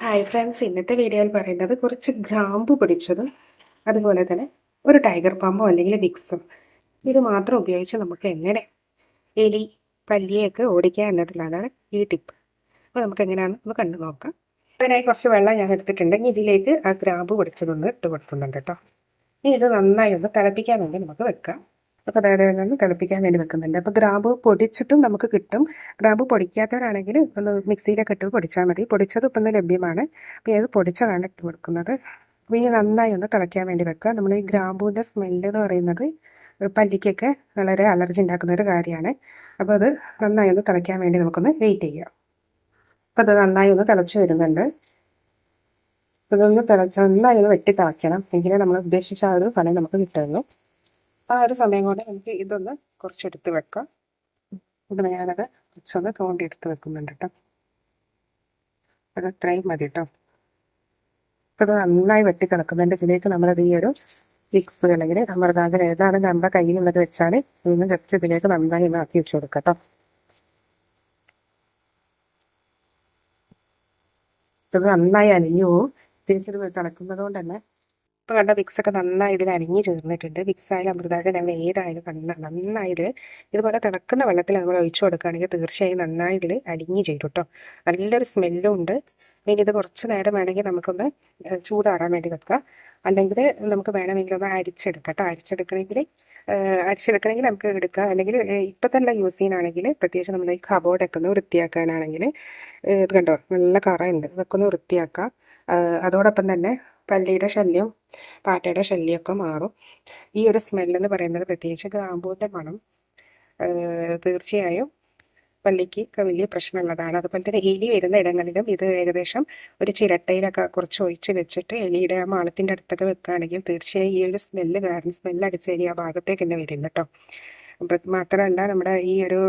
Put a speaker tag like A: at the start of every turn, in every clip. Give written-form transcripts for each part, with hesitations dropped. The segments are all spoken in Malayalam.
A: ഹായ് ഫ്രണ്ട്സ്, ഇന്നത്തെ വീഡിയോയിൽ പറയുന്നത് കുറച്ച് ഗ്രാമ്പു പൊടിച്ചതും അതുപോലെ തന്നെ ഒരു ടൈഗർ പാമ്പോ അല്ലെങ്കിൽ വിക്സും ഇത് മാത്രം ഉപയോഗിച്ച് നമുക്ക് എങ്ങനെ എലി പല്ലിയൊക്കെ ഓടിക്കുക എന്നതിലാണ് ഈ ടിപ്പ്. അപ്പോൾ നമുക്ക് എങ്ങനെയാണെന്ന് ഒന്ന് കണ്ടു നോക്കാം. അതിനായി കുറച്ച് വെള്ളം ഞാൻ എടുത്തിട്ടുണ്ടെങ്കിൽ ഇതിലേക്ക് ആ ഗ്രാമ്പു പൊടിച്ചതൊന്ന് ഇട്ട് കൊടുക്കുന്നുണ്ട് കേട്ടോ. ഇനി ഇത് നന്നായി ഒന്ന് തിളപ്പിക്കാൻ വേണ്ടി നമുക്ക് വെക്കാം. അപ്പോൾ അതായത് ഒന്ന് തിളപ്പിക്കാൻ വേണ്ടി വെക്കുന്നുണ്ട്. അപ്പോൾ ഗ്രാമ്പു പൊടിച്ചിട്ടും നമുക്ക് കിട്ടും. ഗ്രാമ്പു പൊടിക്കാത്തവരാണെങ്കിൽ ഒന്ന് മിക്സിയിലൊക്കെ ഇട്ട് പൊടിച്ചാൽ മതി. പൊടിച്ചത് ഇപ്പം ലഭ്യമാണ്. അപ്പോൾ ഇത് പൊടിച്ചതാണ് ഇട്ട് കൊടുക്കുന്നത്. അപ്പോൾ ഇനി നന്നായി ഒന്ന് തിളയ്ക്കാൻ വേണ്ടി വെക്കുക. നമ്മൾ ഈ ഗ്രാമ്പൂവിൻ്റെ സ്മെല്ല് എന്ന് പറയുന്നത് പല്ലിക്കൊക്കെ വളരെ അലർജി ഉണ്ടാക്കുന്ന ഒരു കാര്യമാണ്. അപ്പോൾ അത് നന്നായി ഒന്ന് തിളയ്ക്കാൻ വേണ്ടി നമുക്കൊന്ന് വെയിറ്റ് ചെയ്യാം. അപ്പോൾ അത് നന്നായി ഒന്ന് തിളച്ച് വരുന്നുണ്ട്. ഇതൊന്ന് നന്നായി ഒന്ന് വെട്ടി തിളയ്ക്കണം, എങ്കിലേ നമ്മൾ ഉദ്ദേശിച്ച ആ ഒരു ഫലം നമുക്ക് കിട്ടുള്ളൂ. ആ ഒരു സമയം കൊണ്ട് നമുക്ക് ഇതൊന്ന് കുറച്ചെടുത്ത് വെക്കാം. ഇത് ഞാനത് കുറച്ചൊന്ന് തോണ്ടിയെടുത്ത് വെക്കുന്നുണ്ട് കേട്ടോ. അത് അത്രയും മതി കേട്ടോ. ഇത് നന്നായി വെട്ടി കിടക്കുന്നതിൻ്റെ ഇതിലേക്ക് നമ്മളത് ഈ ഒരു വിക്സ് അല്ലെങ്കിൽ അമൃതാങ്കൻ ഏതാണ് നമ്മുടെ കയ്യിലുള്ളത് വെച്ചാൽ ഇതൊന്ന് ജസ്റ്റ് ഇതിലേക്ക് നന്നായി ഒന്ന് ആക്കി വെച്ച് കൊടുക്കാം കേട്ടോ. ഇത് നന്നായി അലിഞ്ഞു പോവും. തിരിച്ചത് തിളക്കുന്നത് കൊണ്ട് തന്നെ ഇപ്പോൾ കണ്ട വിക്സൊക്കെ നന്നായി ഇതിൽ അലിഞ്ഞ് ചേർന്നിട്ടുണ്ട്. വിക്സ് ആയാലും അമൃതാങ്കൻ നമ്മൾ ഏതായാലും നന്നായി ഇതിൽ ഇതുപോലെ തിളക്കുന്ന വെള്ളത്തിൽ നമ്മൾ ഒഴിച്ചു കൊടുക്കുകയാണെങ്കിൽ തീർച്ചയായും നന്നായി ഇതിൽ അലിഞ്ഞ് ചേരും കേട്ടോ. നല്ലൊരു സ്മെല്ലും ഉണ്ട്. പിന്നെ ഇത് കുറച്ച് നേരം വേണമെങ്കിൽ നമുക്കൊന്ന് ചൂടാറാൻ വേണ്ടി വെക്കാം. അല്ലെങ്കിൽ നമുക്ക് വേണമെങ്കിൽ ഒന്ന് അരിച്ചെടുക്കാം കേട്ടോ. അരിച്ചെടുക്കണമെങ്കിൽ നമുക്ക് എടുക്കാം. അല്ലെങ്കിൽ ഇപ്പം തന്നെ യൂസ് ചെയ്യാനാണെങ്കിൽ പ്രത്യേകിച്ച് നമ്മൾ ഈ കബോർഡൊക്കെ ഒന്ന് വൃത്തിയാക്കാനാണെങ്കിൽ ഇത് കണ്ടോ നല്ല കറയുണ്ട്, ഇതൊക്കെ ഒന്ന് വൃത്തിയാക്കാം. അതോടൊപ്പം തന്നെ പല്ലിയുടെ ശല്യം പാറ്റയുടെ ശല്യമൊക്കെ മാറും. ഈ ഒരു സ്മെല്ലെന്ന് പറയുന്നത് പ്രത്യേകിച്ച് ഗ്രാമ്പൂവിൻ്റെ മണം തീർച്ചയായും പല്ലിക്ക് വലിയ പ്രശ്നമുള്ളതാണ്. അതുപോലെ തന്നെ എലി വരുന്ന ഇടങ്ങളിലും ഇത് ഏകദേശം ഒരു ചിരട്ടയിലൊക്കെ കുറച്ച് ഒഴിച്ച് വെച്ചിട്ട് എലിയുടെ ആ മാളത്തിൻ്റെ അടുത്തൊക്കെ വെക്കുകയാണെങ്കിൽ തീർച്ചയായും ഈ ഒരു സ്മെല്ല് കാരണം സ്മെല്ലടിച്ച് എലി ആ ഭാഗത്തേക്ക് തന്നെ വരില്ല കേട്ടോ. മാത്രമല്ല നമ്മുടെ ഈ ഒരു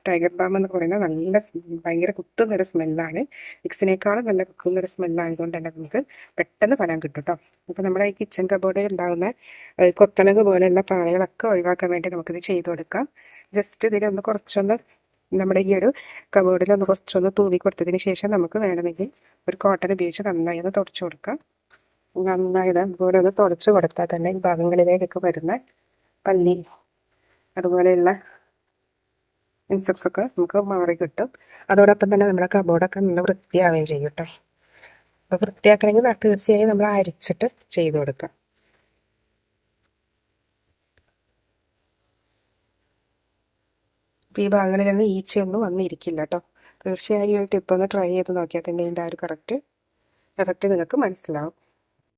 A: ടൈഗർ ബാം എന്ന് പറയുന്നത് നല്ല ഭയങ്കര കുത്തുന്നൊരു സ്മെല്ലാണ്. വിക്സിനേക്കാളും നല്ല കുത്തുന്നൊരു സ്മെല്ലായതുകൊണ്ട് തന്നെ നമുക്ക് പെട്ടെന്ന് ഫലം കിട്ടും കേട്ടോ. അപ്പോൾ നമ്മുടെ ഈ കിച്ചൺ കബോർഡിൽ ഉണ്ടാകുന്ന കൊത്തളക് പോലെയുള്ള പ്രാണികളൊക്കെ ഒഴിവാക്കാൻ വേണ്ടി നമുക്കിത് ചെയ്ത് കൊടുക്കാം. ജസ്റ്റ് ഇതിലൊന്ന് കുറച്ചൊന്ന് നമ്മുടെ ഈ ഒരു കബോർഡിലൊന്ന് കുറച്ചൊന്ന് തൂവി കൊടുത്തതിന് ശേഷം നമുക്ക് വേണമെങ്കിൽ ഒരു കോട്ടൺ ഉപയോഗിച്ച് നന്നായി ഒന്ന് തുടച്ചു കൊടുക്കാം. നന്നായി അതുപോലെ ഒന്ന് തുടച്ച് കൊടുത്താൽ തന്നെ ഈ ഭാഗങ്ങളിലേക്കൊക്കെ വരുന്ന പല്ലി അതുപോലെയുള്ള ഇൻസെക്ട്സ് ഒക്കെ നമുക്ക് മാറി കിട്ടും. അതോടൊപ്പം തന്നെ നമ്മുടെ കബോർഡൊക്കെ നല്ല വൃത്തിയാവുകയും ചെയ്യും കേട്ടോ. അപ്പോൾ വൃത്തിയാക്കണമെങ്കിൽ തീർച്ചയായും നമ്മൾ അരിച്ചിട്ട് ചെയ്ത് കൊടുക്കാം. അപ്പോൾ ഈ ഭാഗങ്ങളിലൊന്നും ഈച്ചയൊന്നും വന്നിരിക്കില്ല കേട്ടോ. തീർച്ചയായും ഒരു ടിപ്പ് ഒന്ന് ട്രൈ ചെയ്ത് നോക്കിയാൽ തന്നെ ഇതിൻ്റെ ആ ഒരു കറക്റ്റ് നിങ്ങൾക്ക് മനസ്സിലാവും.